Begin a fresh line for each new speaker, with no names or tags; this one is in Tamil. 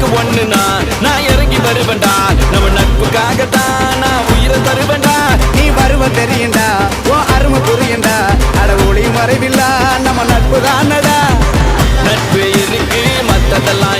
உனக்கு ஒண்ணுனா நான் இறங்கி வருவேன்டா நம்ம நட்புக்காகத்தான் நான் உயிரை தருவேன்டா
நீ வருவ தெரியுண்டா ஓ அருமை புரியுண்டா அட ஒளி மறைவில்லா நம்ம நட்பு தானடா
நட்பு இருக்கு மத்ததெல்லாம்